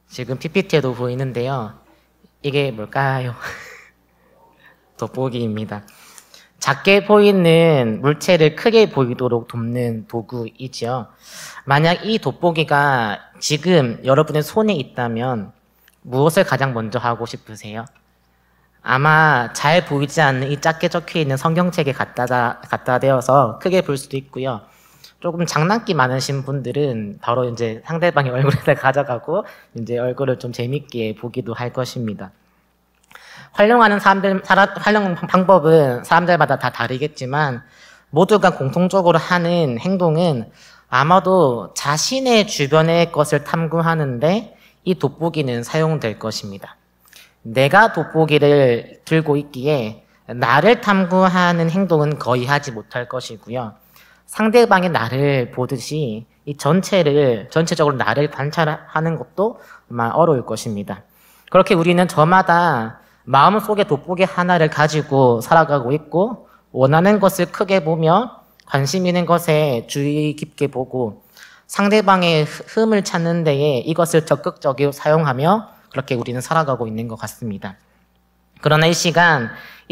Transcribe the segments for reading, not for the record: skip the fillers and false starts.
지금 PPT에도 보이는데요. 이게 뭘까요? 돋보기입니다. 작게 보이는 물체를 크게 보이도록 돕는 도구이죠. 만약 이 돋보기가 지금 여러분의 손에 있다면 무엇을 가장 먼저 하고 싶으세요? 아마 잘 보이지 않는 이 작게 적혀있는 성경책에 갖다 대어서 크게 볼 수도 있고요. 조금 장난기 많으신 분들은 바로 이제 상대방의 얼굴에다 가져가고 이제 얼굴을 좀 재밌게 보기도 할 것입니다. 활용 방법은 사람들마다 다 다르겠지만 모두가 공통적으로 하는 행동은 아마도 자신의 주변의 것을 탐구하는데 이 돋보기는 사용될 것입니다. 내가 돋보기를 들고 있기에 나를 탐구하는 행동은 거의 하지 못할 것이고요. 상대방의 나를 보듯이 이 전체적으로 나를 관찰하는 것도 아마 어려울 것입니다. 그렇게 우리는 저마다 마음속에 돋보기 하나를 가지고 살아가고 있고 원하는 것을 크게 보며 관심 있는 것에 주의 깊게 보고 상대방의 흠을 찾는 데에 이것을 적극적으로 사용하며 그렇게 우리는 살아가고 있는 것 같습니다. 그러나 이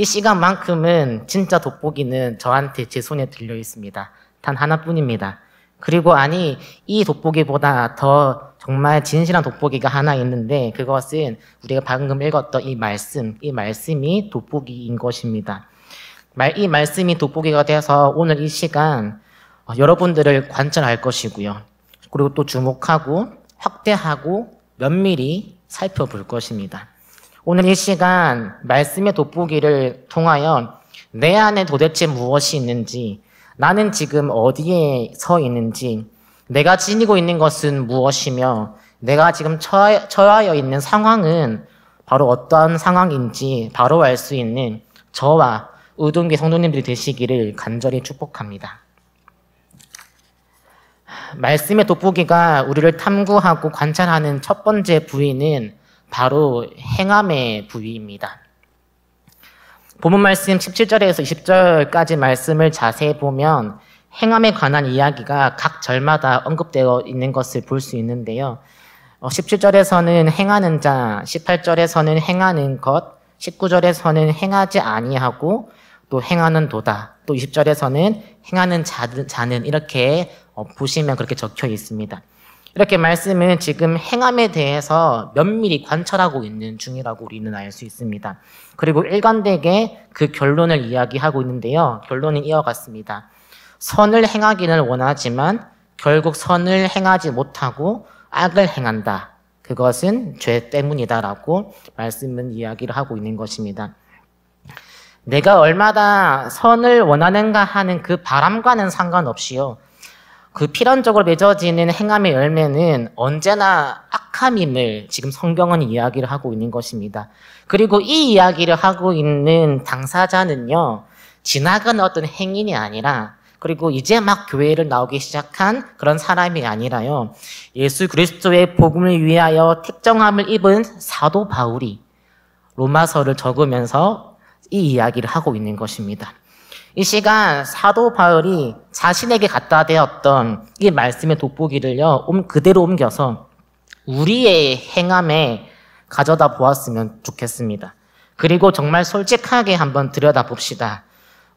시간만큼은 진짜 돋보기는 저한테 제 손에 들려 있습니다. 단 하나뿐입니다. 그리고 이 돋보기보다 더 정말 진실한 돋보기가 하나 있는데 그것은 우리가 방금 읽었던 이 말씀이 돋보기인 것입니다. 이 말씀이 돋보기가 돼서 오늘 이 시간 여러분들을 관찰할 것이고요. 그리고 또 주목하고 확대하고 면밀히 살펴볼 것입니다. 오늘 이 시간 말씀의 돋보기를 통하여 내 안에 도대체 무엇이 있는지, 나는 지금 어디에 서 있는지, 내가 지니고 있는 것은 무엇이며 내가 지금 처하여 있는 상황은 바로 어떠한 상황인지 바로 알 수 있는 저와 의동계 성도님들이 되시기를 간절히 축복합니다. 말씀의 돋보기가 우리를 탐구하고 관찰하는 첫 번째 부위는 바로 행함의 부위입니다. 본문 말씀 17절에서 20절까지 말씀을 자세히 보면 행함에 관한 이야기가 각 절마다 언급되어 있는 것을 볼 수 있는데요. 17절에서는 행하는 자, 18절에서는 행하는 것, 19절에서는 행하지 아니하고 또 행하는 도다, 또 20절에서는 행하는 자는 이렇게 보시면 그렇게 적혀 있습니다. 이렇게 말씀은 지금 행함에 대해서 면밀히 관찰하고 있는 중이라고 우리는 알 수 있습니다. 그리고 일관되게 그 결론을 이야기하고 있는데요. 결론은 이와 같습니다. 선을 행하기는 원하지만 결국 선을 행하지 못하고 악을 행한다. 그것은 죄 때문이다라고 말씀은 이야기를 하고 있는 것입니다. 내가 얼마나 선을 원하는가 하는 그 바람과는 상관없이요. 그 필연적으로 맺어지는 행함의 열매는 언제나 악함임을 지금 성경은 이야기를 하고 있는 것입니다. 그리고 이 이야기를 하고 있는 당사자는요, 지나간 어떤 행인이 아니라, 그리고 이제 막 교회를 나오기 시작한 그런 사람이 아니라요, 예수 그리스도의 복음을 위하여 택정함을 입은 사도 바울이 로마서를 적으면서 이 이야기를 하고 있는 것입니다. 이 시간 사도 바울이 자신에게 갖다 대었던 이 말씀의 돋보기를요, 그대로 옮겨서 우리의 행함에 가져다 보았으면 좋겠습니다. 그리고 정말 솔직하게 한번 들여다봅시다.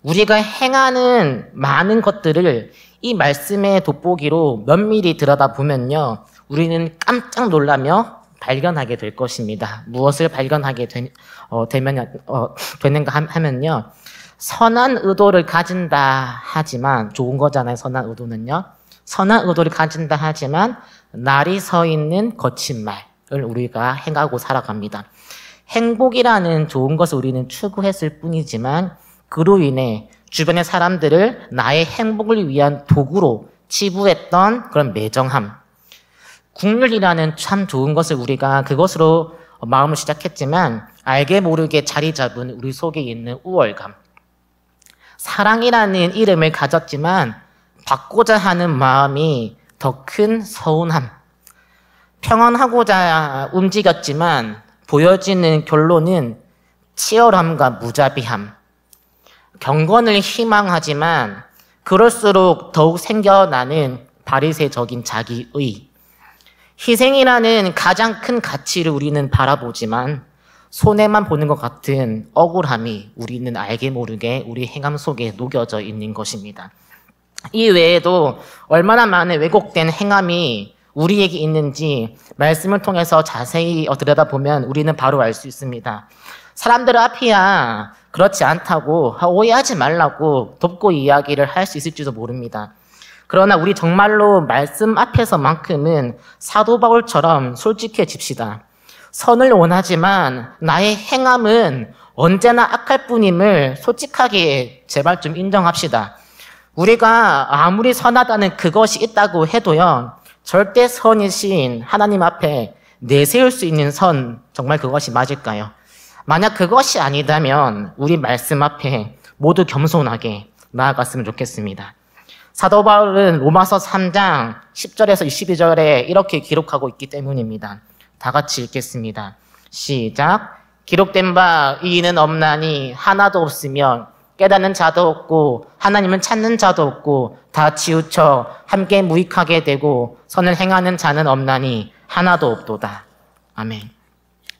우리가 행하는 많은 것들을 이 말씀의 돋보기로 면밀히 들여다보면요, 우리는 깜짝 놀라며 발견하게 될 것입니다. 무엇을 발견하게 되는가 하면요, 선한 의도를 가진다 하지만, 좋은 거잖아요, 선한 의도는요. 선한 의도를 가진다 하지만 날이 서 있는 거친 말을 우리가 행하고 살아갑니다. 행복이라는 좋은 것을 우리는 추구했을 뿐이지만 그로 인해 주변의 사람들을 나의 행복을 위한 도구로 치부했던 그런 매정함, 국률이라는 참 좋은 것을 우리가 그것으로 마음을 시작했지만 알게 모르게 자리 잡은 우리 속에 있는 우월감, 사랑이라는 이름을 가졌지만 받고자 하는 마음이 더 큰 서운함, 평안하고자 움직였지만 보여지는 결론은 치열함과 무자비함, 경건을 희망하지만 그럴수록 더욱 생겨나는 바리새적인 자기의, 희생이라는 가장 큰 가치를 우리는 바라보지만 손해만 보는 것 같은 억울함이 우리는 알게 모르게 우리 행함 속에 녹여져 있는 것입니다. 이 외에도 얼마나 많은 왜곡된 행함이 우리에게 있는지 말씀을 통해서 자세히 들여다보면 우리는 바로 알 수 있습니다. 사람들 앞이야 그렇지 않다고 오해하지 말라고 돕고 이야기를 할 수 있을지도 모릅니다. 그러나 우리 정말로 말씀 앞에서만큼은 사도 바울처럼 솔직해집시다. 선을 원하지만 나의 행함은 언제나 악할 뿐임을 솔직하게 제발 좀 인정합시다. 우리가 아무리 선하다는 그것이 있다고 해도요, 절대 선이신 하나님 앞에 내세울 수 있는 선, 정말 그것이 맞을까요? 만약 그것이 아니다면 우리 말씀 앞에 모두 겸손하게 나아갔으면 좋겠습니다. 사도 바울은 로마서 3장 10절에서 22절에 이렇게 기록하고 있기 때문입니다. 다 같이 읽겠습니다. 시작. 기록된 바 이는 없나니 하나도 없으며 깨닫는 자도 없고 하나님을 찾는 자도 없고 다 치우쳐 함께 무익하게 되고 선을 행하는 자는 없나니 하나도 없도다. 아멘.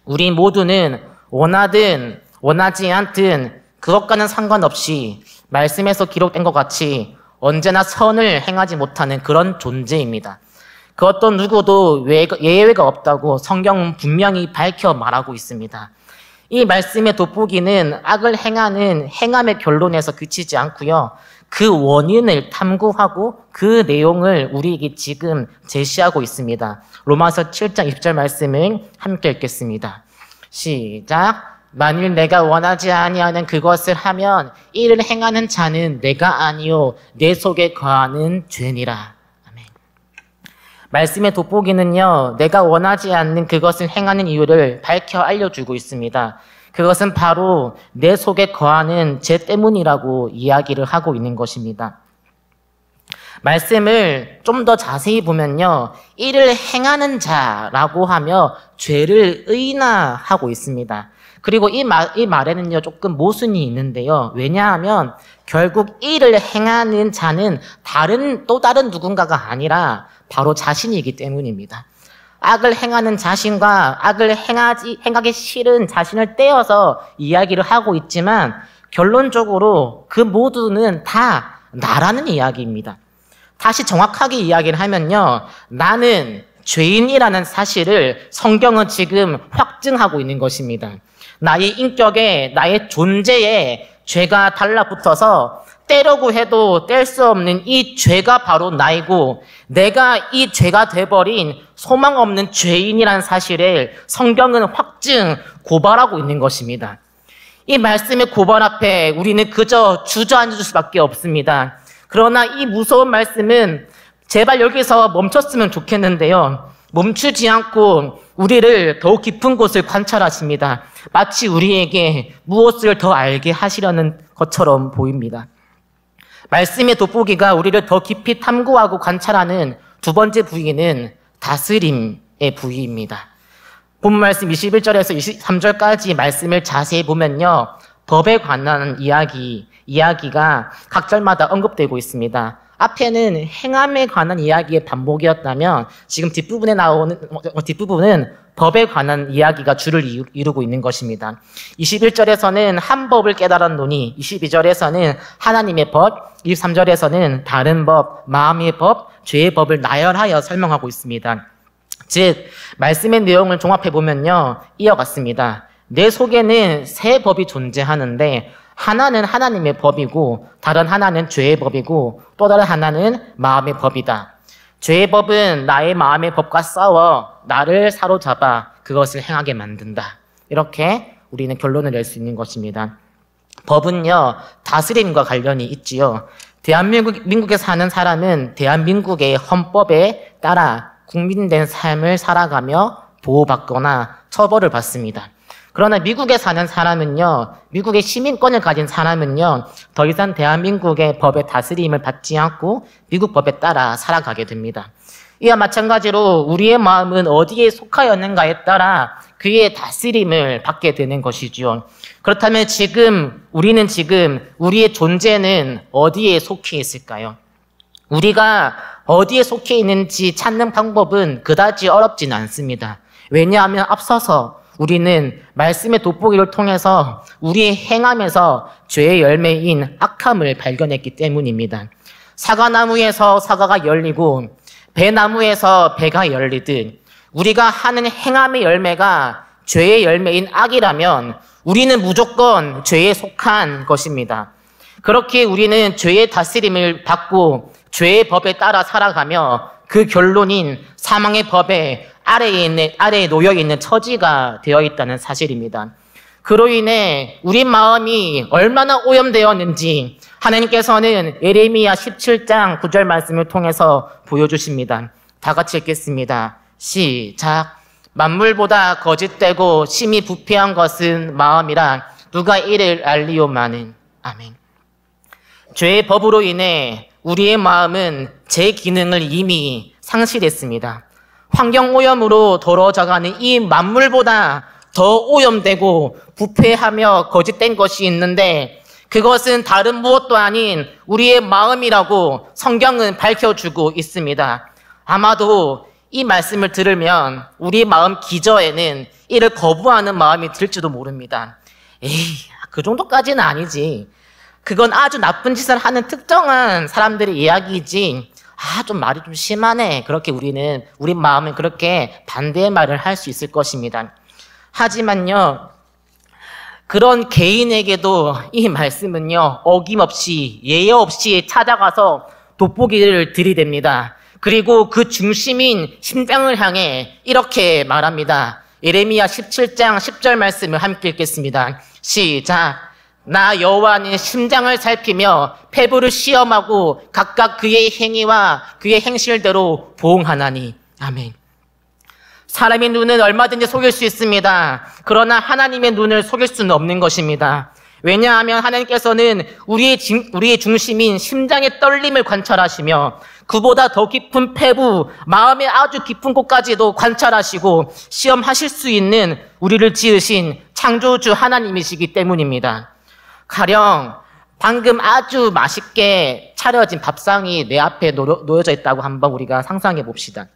우리 모두는 원하든 원하지 않든 그것과는 상관없이 말씀에서 기록된 것 같이 언제나 선을 행하지 못하는 그런 존재입니다. 그 어떤 누구도 예외가 없다고 성경은 분명히 밝혀 말하고 있습니다. 이 말씀의 돋보기는 악을 행하는 행함의 결론에서 그치지 않고요. 그 원인을 탐구하고 그 내용을 우리에게 지금 제시하고 있습니다. 로마서 7장 20절 말씀을 함께 읽겠습니다. 시작. 만일 내가 원하지 아니하는 그것을 하면 이를 행하는 자는 내가 아니요 내 속에 거하는 죄니라. 아멘. 말씀의 돋보기는요, 내가 원하지 않는 그것을 행하는 이유를 밝혀 알려주고 있습니다. 그것은 바로 내 속에 거하는 죄 때문이라고 이야기를 하고 있는 것입니다. 말씀을 좀 더 자세히 보면요, 이를 행하는 자라고 하며 죄를 의인화하고 있습니다. 그리고 이 말에는요, 조금 모순이 있는데요. 왜냐하면 결국 이를 행하는 자는 또 다른 누군가가 아니라 바로 자신이기 때문입니다. 악을 행하는 자신과 악을 행하기 싫은 자신을 떼어서 이야기를 하고 있지만 결론적으로 그 모두는 다 나라는 이야기입니다. 다시 정확하게 이야기를 하면요, 나는 죄인이라는 사실을 성경은 지금 확증하고 있는 것입니다. 나의 인격에, 나의 존재에 죄가 달라붙어서 떼려고 해도 뗄 수 없는 이 죄가 바로 나이고 내가 이 죄가 돼버린 소망 없는 죄인이라는 사실을 성경은 확증, 고발하고 있는 것입니다. 이 말씀의 고발 앞에 우리는 그저 주저앉을 수밖에 없습니다. 그러나 이 무서운 말씀은 제발 여기서 멈췄으면 좋겠는데요. 멈추지 않고 우리를 더욱 깊은 곳을 관찰하십니다. 마치 우리에게 무엇을 더 알게 하시려는 것처럼 보입니다. 말씀의 돋보기가 우리를 더 깊이 탐구하고 관찰하는 두 번째 부위는 다스림의 부위입니다. 본 말씀 21절에서 23절까지 말씀을 자세히 보면요, 법에 관한 이야기가 각 절마다 언급되고 있습니다. 앞에는 행함에 관한 이야기의 반복이었다면 지금 뒷부분은 법에 관한 이야기가 주를 이루고 있는 것입니다. 21절에서는 한 법을 깨달았노니, 22절에서는 하나님의 법, 23절에서는 다른 법, 마음의 법, 죄의 법을 나열하여 설명하고 있습니다. 즉 말씀의 내용을 종합해보면요, 이어갔습니다. 내 속에는 세 법이 존재하는데 하나는 하나님의 법이고 다른 하나는 죄의 법이고 또 다른 하나는 마음의 법이다. 죄의 법은 나의 마음의 법과 싸워 나를 사로잡아 그것을 행하게 만든다. 이렇게 우리는 결론을 낼 수 있는 것입니다. 법은요, 다스림과 관련이 있지요. 대한민국에 사는 사람은 대한민국의 헌법에 따라 국민된 삶을 살아가며 보호받거나 처벌을 받습니다. 그러나 미국에 사는 사람은요, 미국의 시민권을 가진 사람은요, 더 이상 대한민국의 법의 다스림을 받지 않고 미국 법에 따라 살아가게 됩니다. 이와 마찬가지로 우리의 마음은 어디에 속하였는가에 따라 그의 다스림을 받게 되는 것이죠. 그렇다면 우리는 지금 우리의 존재는 어디에 속해 있을까요? 우리가 어디에 속해 있는지 찾는 방법은 그다지 어렵지는 않습니다. 왜냐하면 앞서서 우리는 말씀의 돋보기를 통해서 우리의 행함에서 죄의 열매인 악함을 발견했기 때문입니다. 사과나무에서 사과가 열리고 배나무에서 배가 열리듯 우리가 하는 행함의 열매가 죄의 열매인 악이라면 우리는 무조건 죄에 속한 것입니다. 그렇게 우리는 죄의 다스림을 받고 죄의 법에 따라 살아가며 그 결론인 사망의 법에 아래에 놓여 있는 처지가 되어 있다는 사실입니다. 그로 인해 우리 마음이 얼마나 오염되었는지 하나님께서는 예레미야 17장 9절 말씀을 통해서 보여주십니다. 다 같이 읽겠습니다. 시작. 만물보다 거짓되고 심히 부패한 것은 마음이라 누가 이를 알리오마는. 아멘. 죄의 법으로 인해 우리의 마음은 제 기능을 이미 상실했습니다. 환경 오염으로 더러워져가는 이 만물보다 더 오염되고 부패하며 거짓된 것이 있는데 그것은 다른 무엇도 아닌 우리의 마음이라고 성경은 밝혀주고 있습니다. 아마도 이 말씀을 들으면 우리 마음 기저에는 이를 거부하는 마음이 들지도 모릅니다. 에이, 그 정도까지는 아니지. 그건 아주 나쁜 짓을 하는 특정한 사람들의 이야기이지. 좀 말이 좀 심하네. 그렇게 우리 마음은 그렇게 반대의 말을 할 수 있을 것입니다. 하지만요, 그런 개인에게도 이 말씀은요, 어김없이, 예외 없이 찾아가서 돋보기를 들이댑니다. 그리고 그 중심인 심장을 향해 이렇게 말합니다. 예레미야 17장 10절 말씀을 함께 읽겠습니다. 시작. 나 여호와는 심장을 살피며 폐부를 시험하고 각각 그의 행위와 그의 행실대로 보응하나니. 아멘. 사람의 눈은 얼마든지 속일 수 있습니다. 그러나 하나님의 눈을 속일 수는 없는 것입니다. 왜냐하면 하나님께서는 우리의 중심인 심장의 떨림을 관찰하시며 그보다 더 깊은 폐부, 마음의 아주 깊은 곳까지도 관찰하시고 시험하실 수 있는 우리를 지으신 창조주 하나님이시기 때문입니다. 가령 방금 아주 맛있게 차려진 밥상이 내 앞에 놓여져 있다고 한번 우리가 상상해 봅시다.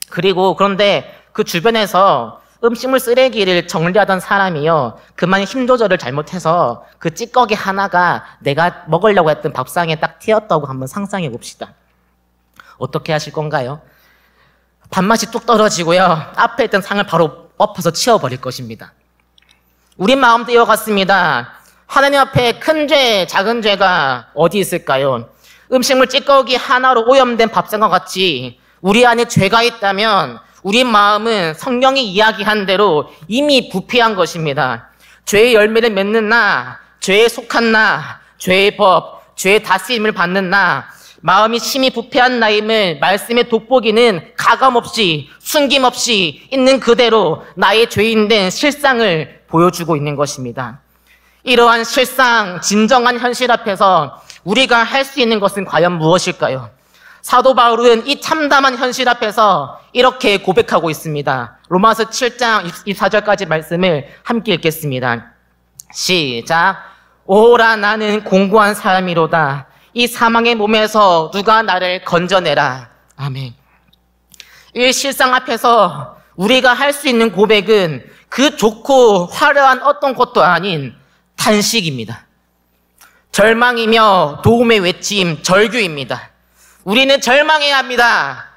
그런데 그 주변에서 음식물 쓰레기를 정리하던 사람이요, 그만 힘 조절을 잘못해서 그 찌꺼기 하나가 내가 먹으려고 했던 밥상에 딱 튀었다고 한번 상상해 봅시다. 어떻게 하실 건가요? 밥맛이 뚝 떨어지고요, 앞에 있던 상을 바로 엎어서 치워버릴 것입니다. 우리 마음도 이와 같습니다. 하나님 앞에 큰 죄, 작은 죄가 어디 있을까요? 음식물 찌꺼기 하나로 오염된 밥상과 같이 우리 안에 죄가 있다면 우리 마음은 성경이 이야기한 대로 이미 부패한 것입니다. 죄의 열매를 맺는 나, 죄에 속한 나, 죄의 법, 죄의 다스림을 받는 나, 마음이 심히 부패한 나임을 말씀의 돋보기는 가감없이 숨김없이 있는 그대로 나의 죄인된 실상을 보여주고 있는 것입니다. 이러한 실상, 진정한 현실 앞에서 우리가 할 수 있는 것은 과연 무엇일까요? 사도 바울은 이 참담한 현실 앞에서 이렇게 고백하고 있습니다. 로마서 7장 24절까지 말씀을 함께 읽겠습니다. 시작. 오라 나는 공고한 사람이로다. 이 사망의 몸에서 누가 나를 건져내라. 아멘. 이 실상 앞에서 우리가 할 수 있는 고백은 그 좋고 화려한 어떤 것도 아닌 탄식입니다. 절망이며 도움의 외침, 절규입니다. 우리는 절망해야 합니다.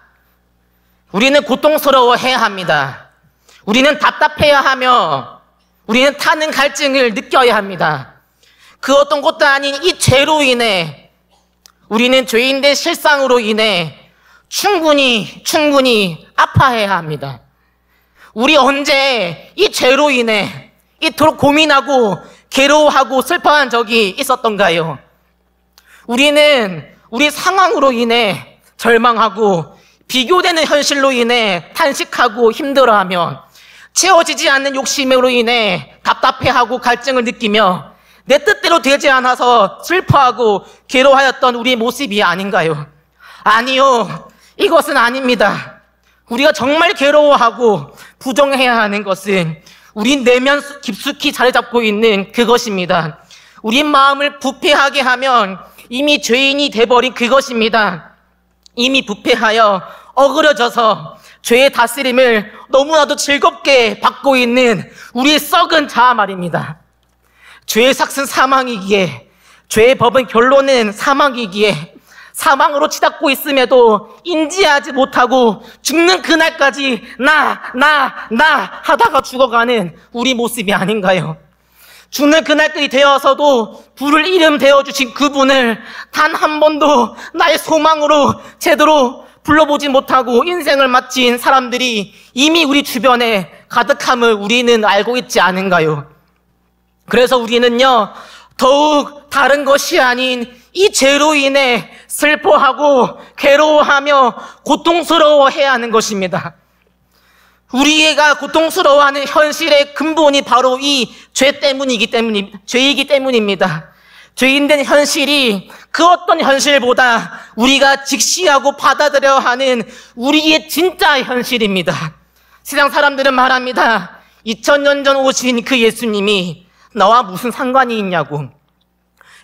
우리는 고통스러워해야 합니다. 우리는 답답해야 하며 우리는 타는 갈증을 느껴야 합니다. 그 어떤 것도 아닌 이 죄로 인해 우리는 죄인된 실상으로 인해 충분히 아파해야 합니다. 우리 언제 이 죄로 인해 이토록 고민하고 괴로워하고 슬퍼한 적이 있었던가요? 우리는 우리 상황으로 인해 절망하고 비교되는 현실로 인해 탄식하고 힘들어하며 채워지지 않는 욕심으로 인해 답답해하고 갈증을 느끼며 내 뜻대로 되지 않아서 슬퍼하고 괴로워하였던 우리의 모습이 아닌가요? 아니요, 이것은 아닙니다. 우리가 정말 괴로워하고 부정해야 하는 것은 우리 내면 깊숙이 자리 잡고 있는 그것입니다. 우리 마음을 부패하게 하면 이미 죄인이 돼버린 그것입니다. 이미 부패하여 어그러져서 죄의 다스림을 너무나도 즐겁게 받고 있는 우리의 썩은 자아 말입니다. 죄의 삭은 사망이기에, 죄의 법은 결론은 사망이기에 사망으로 치닫고 있음에도 인지하지 못하고 죽는 그날까지 나 하다가 죽어가는 우리 모습이 아닌가요? 죽는 그날까지 되어서도 불을 이름 되어주신 그분을 단 한 번도 나의 소망으로 제대로 불러보지 못하고 인생을 마친 사람들이 이미 우리 주변에 가득함을 우리는 알고 있지 않은가요? 그래서 우리는요, 더욱 다른 것이 아닌 이 죄로 인해 슬퍼하고 괴로워하며 고통스러워해야 하는 것입니다. 우리가 고통스러워하는 현실의 근본이 바로 이 죄이기 때문입니다. 죄인된 현실이 그 어떤 현실보다 우리가 직시하고 받아들여야 하는 우리의 진짜 현실입니다. 세상 사람들은 말합니다. 2000년 전 오신 그 예수님이 나와 무슨 상관이 있냐고,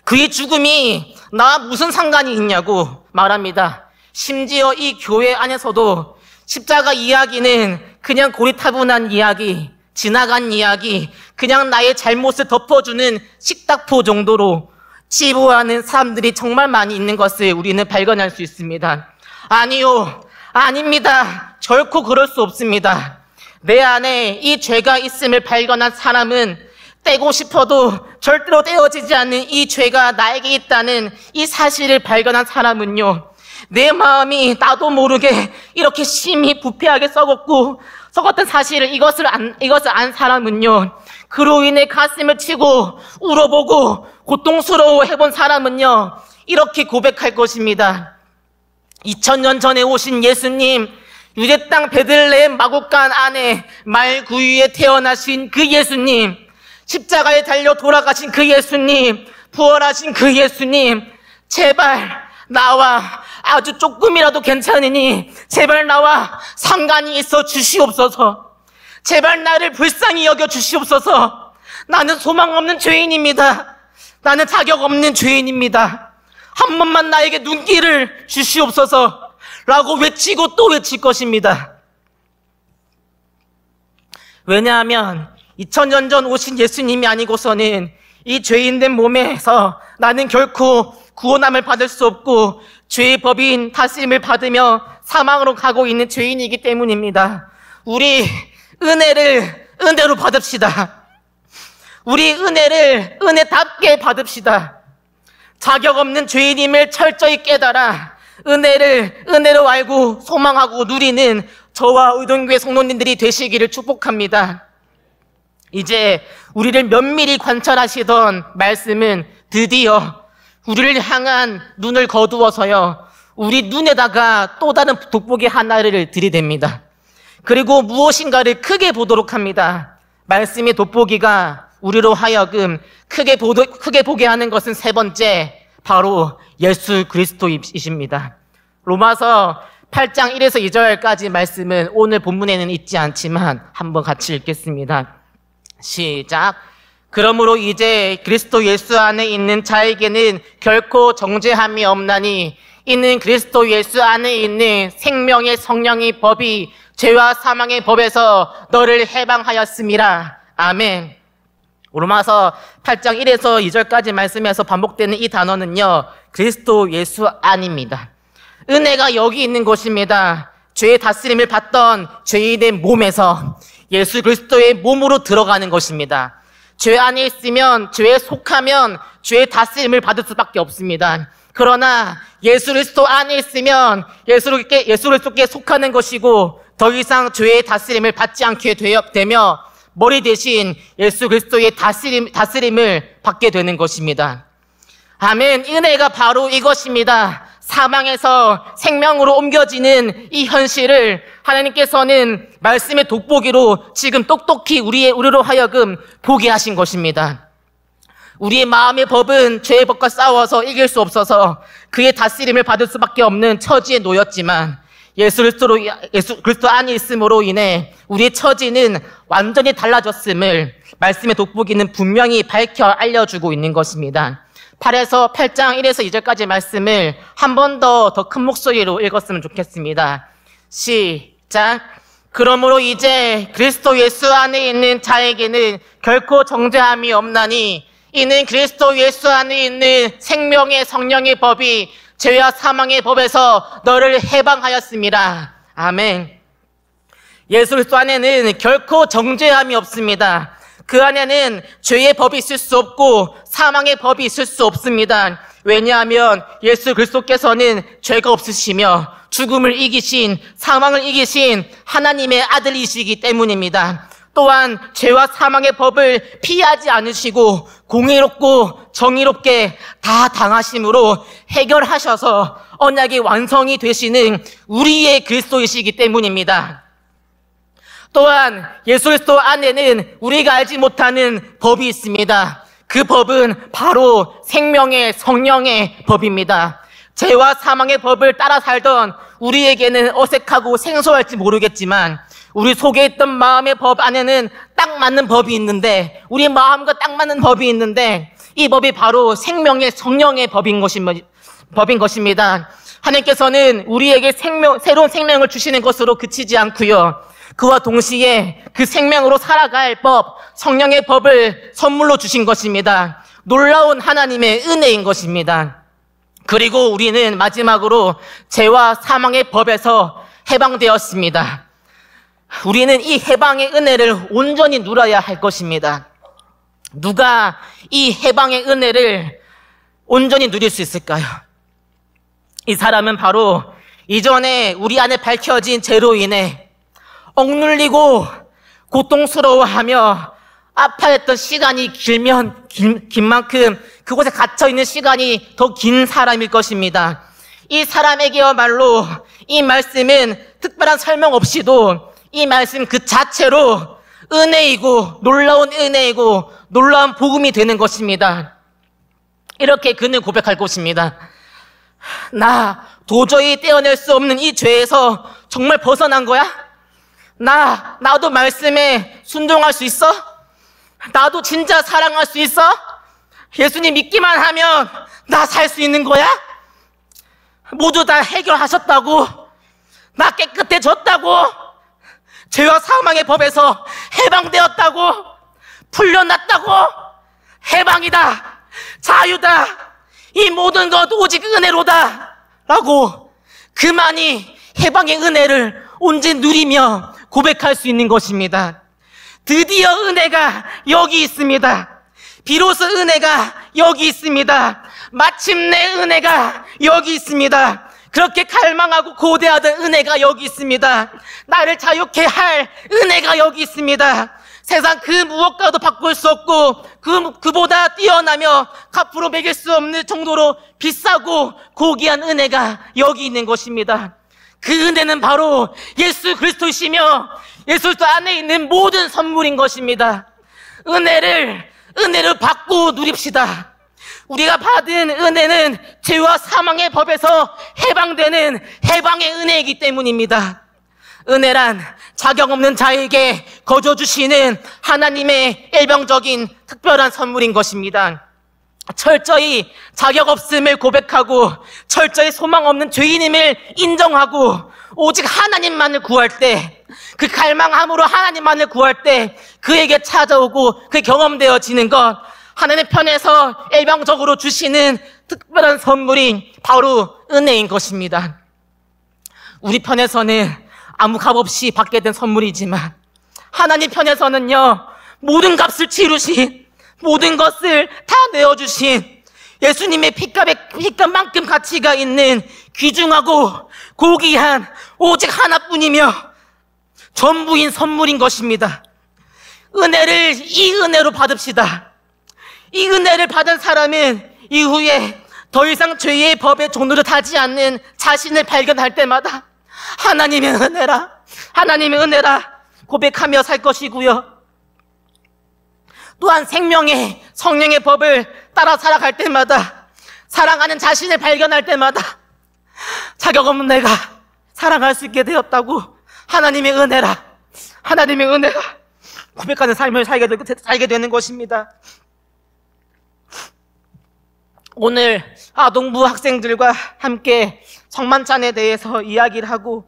그의 죽음이 나와 무슨 상관이 있냐고 말합니다. 심지어 이 교회 안에서도 십자가 이야기는 그냥 고리타분한 이야기, 지나간 이야기, 그냥 나의 잘못을 덮어주는 식탁포 정도로 치부하는 사람들이 정말 많이 있는 것을 우리는 발견할 수 있습니다. 아니요, 아닙니다. 결코 그럴 수 없습니다. 내 안에 이 죄가 있음을 발견한 사람은 떼고 싶어도 절대로 떼어지지 않는 이 죄가 나에게 있다는 이 사실을 발견한 사람은요, 내 마음이 나도 모르게 이렇게 심히 부패하게 썩었던 사실을 이것을 안 사람은요, 그로 인해 가슴을 치고 울어보고 고통스러워 해본 사람은요, 이렇게 고백할 것입니다. 2000년 전에 오신 예수님, 유대 땅 베들레헴 마구간 안에 말구유에 태어나신 그 예수님, 십자가에 달려 돌아가신 그 예수님, 부활하신 그 예수님, 제발 나와 아주 조금이라도 괜찮으니 제발 나와 상관이 있어 주시옵소서. 제발 나를 불쌍히 여겨 주시옵소서. 나는 소망 없는 죄인입니다. 나는 자격 없는 죄인입니다. 한 번만 나에게 눈길을 주시옵소서 라고 외치고 또 외칠 것입니다. 왜냐하면 2000년 전 오신 예수님이 아니고서는 이 죄인된 몸에서 나는 결코 구원함을 받을 수 없고 죄의 법인 다스림을 받으며 사망으로 가고 있는 죄인이기 때문입니다. 우리 은혜를 은혜로 받읍시다. 우리 은혜를 은혜답게 받읍시다. 자격 없는 죄인임을 철저히 깨달아 은혜를 은혜로 알고 소망하고 누리는 저와 의동교회 성도님들이 되시기를 축복합니다. 이제 우리를 면밀히 관찰하시던 말씀은 드디어 우리를 향한 눈을 거두어서요, 우리 눈에다가 또 다른 돋보기 하나를 들이댑니다. 그리고 무엇인가를 크게 보도록 합니다. 말씀의 돋보기가 우리로 하여금 크게 보게 하는 것은 세 번째, 바로 예수 그리스도이십니다. 로마서 8장 1에서 2절까지 말씀은 오늘 본문에는 있지 않지만 한번 같이 읽겠습니다. 시작. 그러므로 이제 그리스도 예수 안에 있는 자에게는 결코 정죄함이 없나니 이는 그리스도 예수 안에 있는 생명의 성령의 법이 죄와 사망의 법에서 너를 해방하였음이라. 아멘. 로마서 8장 1에서 2절까지 말씀에서 반복되는 이 단어는요, 그리스도 예수 안입니다. 은혜가 여기 있는 것입니다. 죄의 다스림을 받던 죄인의 몸에서 예수 그리스도의 몸으로 들어가는 것입니다. 죄 안에 있으면, 죄에 속하면 죄의 다스림을 받을 수밖에 없습니다. 그러나 예수 그리스도 안에 있으면 예수 그리스도께 속하는 것이고 더 이상 죄의 다스림을 받지 않게 되며 머리 대신 예수 그리스도의 다스림을 받게 되는 것입니다. 아멘. 은혜가 바로 이것입니다. 사망에서 생명으로 옮겨지는 이 현실을 하나님께서는 말씀의 돋보기로 지금 똑똑히 우리로 하여금 보게 하신 것입니다. 우리의 마음의 법은 죄의 법과 싸워서 이길 수 없어서 그의 다스림을 받을 수밖에 없는 처지에 놓였지만 예수 그리스도 안에 있음으로 인해 우리의 처지는 완전히 달라졌음을 말씀의 돋보기는 분명히 밝혀 알려주고 있는 것입니다. 8에서 8장 1에서 2절까지 말씀을 한 번 더 큰 목소리로 읽었으면 좋겠습니다. 시작. 그러므로 이제 그리스도 예수 안에 있는 자에게는 결코 정죄함이 없나니 이는 그리스도 예수 안에 있는 생명의 성령의 법이 죄와 사망의 법에서 너를 해방하였습니다. 아멘. 예수 그리스도 안에는 결코 정죄함이 없습니다. 그 안에는 죄의 법이 있을 수 없고 사망의 법이 있을 수 없습니다. 왜냐하면 예수 그리스도께서는 죄가 없으시며 죽음을 이기신, 사망을 이기신 하나님의 아들이시기 때문입니다. 또한 죄와 사망의 법을 피하지 않으시고 공의롭고 정의롭게 다 당하심으로 해결하셔서 언약의 완성이 되시는 우리의 그리스도이시기 때문입니다. 또한 예수 그리스도 안에는 우리가 알지 못하는 법이 있습니다. 그 법은 바로 생명의 성령의 법입니다. 죄와 사망의 법을 따라 살던 우리에게는 어색하고 생소할지 모르겠지만 우리 속에 있던 마음의 법 안에는 딱 맞는 법이 있는데, 우리 마음과 딱 맞는 법이 있는데 이 법이 바로 생명의 성령의 법인 것입니다. 하나님께서는 우리에게 새로운 생명을 주시는 것으로 그치지 않고요, 그와 동시에 그 생명으로 살아갈 법, 성령의 법을 선물로 주신 것입니다. 놀라운 하나님의 은혜인 것입니다. 그리고 우리는 마지막으로 죄와 사망의 법에서 해방되었습니다. 우리는 이 해방의 은혜를 온전히 누려야 할 것입니다. 누가 이 해방의 은혜를 온전히 누릴 수 있을까요? 이 사람은 바로 이전에 우리 안에 밝혀진 죄로 인해 억눌리고 고통스러워하며 아파했던 시간이 긴 만큼 그곳에 갇혀있는 시간이 더 긴 사람일 것입니다. 이 사람에게야말로 이 말씀은 특별한 설명 없이도 이 말씀 그 자체로 은혜이고 놀라운 은혜이고 놀라운 복음이 되는 것입니다. 이렇게 그는 고백할 것입니다. 나 도저히 떼어낼 수 없는 이 죄에서 정말 벗어난 거야? 나도 말씀에 순종할 수 있어? 나도 진짜 사랑할 수 있어? 예수님 믿기만 하면 나 살 수 있는 거야? 모두 다 해결하셨다고? 나 깨끗해졌다고? 죄와 사망의 법에서 해방되었다고? 풀려났다고? 해방이다! 자유다! 이 모든 것 오직 은혜로다! 라고 그만이 해방의 은혜를 온전히 누리며 고백할 수 있는 것입니다. 드디어 은혜가 여기 있습니다. 비로소 은혜가 여기 있습니다. 마침내 은혜가 여기 있습니다. 그렇게 갈망하고 고대하던 은혜가 여기 있습니다. 나를 자유케 할 은혜가 여기 있습니다. 세상 그 무엇과도 바꿀 수 없고 그보다 뛰어나며 값으로 매길 수 없는 정도로 비싸고 고귀한 은혜가 여기 있는 것입니다. 그 은혜는 바로 예수 그리스도이시며 예수 그리스도 안에 있는 모든 선물인 것입니다. 은혜를 받고 누립시다. 우리가 받은 은혜는 죄와 사망의 법에서 해방되는 해방의 은혜이기 때문입니다. 은혜란 자격 없는 자에게 거저 주시는 하나님의 일방적인 특별한 선물인 것입니다. 철저히 자격 없음을 고백하고 철저히 소망 없는 죄인임을 인정하고 오직 하나님만을 구할 때, 그 갈망함으로 하나님만을 구할 때 그에게 찾아오고 그 경험되어지는 것, 하나님의 편에서 일방적으로 주시는 특별한 선물이 바로 은혜인 것입니다. 우리 편에서는 아무 값 없이 받게 된 선물이지만 하나님 편에서는요, 모든 값을 치르신, 모든 것을 다 내어주신 예수님의 핏값만큼 가치가 있는 귀중하고 고귀한 오직 하나뿐이며 전부인 선물인 것입니다. 이 은혜로 받읍시다. 이 은혜를 받은 사람은 이후에 더 이상 죄의 법에 종노릇하지 않는 자신을 발견할 때마다 하나님의 은혜라 고백하며 살 것이고요. 또한 생명의 성령의 법을 따라 살아갈 때마다, 사랑하는 자신을 발견할 때마다 자격 없는 내가 사랑할 수 있게 되었다고 하나님의 은혜라 고백하는 삶을 살게 되는 것입니다. 오늘 아동부 학생들과 함께 성만찬에 대해서 이야기를 하고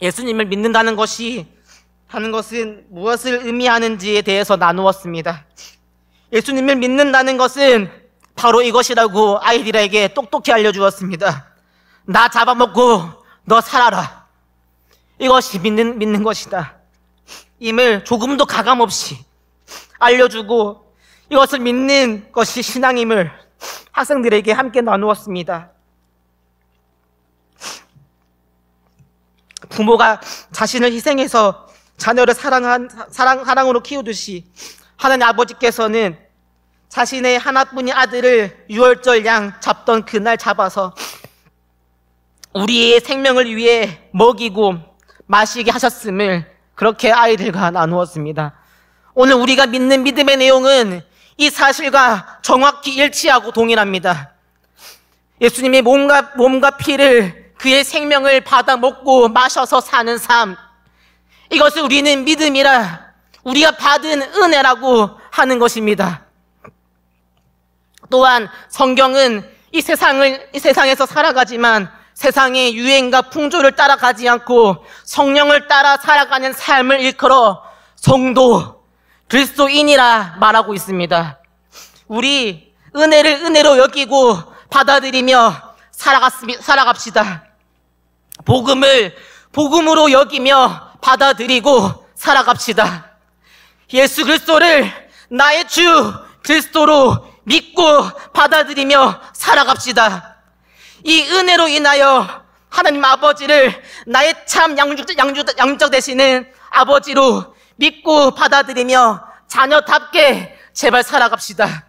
예수님을 믿는다는 것은 무엇을 의미하는지에 대해서 나누었습니다. 예수님을 믿는다는 것은 바로 이것이라고 아이들에게 똑똑히 알려주었습니다. 나 잡아먹고 너 살아라. 이것이 믿는 것이다. 임을 조금도 가감없이 알려주고 이것을 믿는 것이 신앙임을 학생들에게 함께 나누었습니다. 부모가 자신을 희생해서 자녀를 사랑으로 키우듯이 하나님 아버지께서는 자신의 하나뿐인 아들을 유월절 양 잡던 그날 잡아서 우리의 생명을 위해 먹이고 마시게 하셨음을 그렇게 아이들과 나누었습니다. 오늘 우리가 믿는 믿음의 내용은 이 사실과 정확히 일치하고 동일합니다. 예수님의 몸과 피를 그의 생명을 받아 먹고 마셔서 사는 삶, 이것을 우리는 믿음이라 우리가 받은 은혜라고 하는 것입니다. 또한 성경은 이 세상에서 살아가지만 세상의 유행과 풍조를 따라가지 않고 성령을 따라 살아가는 삶을 일컬어 성도, 그리스도인이라 말하고 있습니다. 우리 은혜를 은혜로 여기고 받아들이며 살아갑시다. 복음을 복음으로 여기며 받아들이고 살아갑시다. 예수 그리스도를 나의 주 그리스도로 믿고 받아들이며 살아갑시다. 이 은혜로 인하여 하나님 아버지를 나의 참 양육자 되시는 아버지로 믿고 받아들이며 자녀답게 제발 살아갑시다.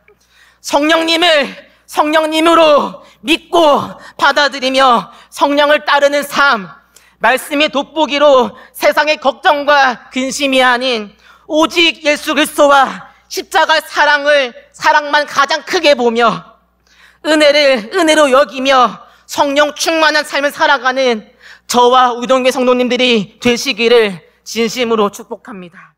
성령님을 성령님으로 믿고 받아들이며 성령을 따르는 삶, 말씀의 돋보기로 세상의 걱정과 근심이 아닌 오직 예수 그리스도와 십자가의 사랑만 가장 크게 보며 은혜를 은혜로 여기며 성령 충만한 삶을 살아가는 저와 우동교회 성도님들이 되시기를 진심으로 축복합니다.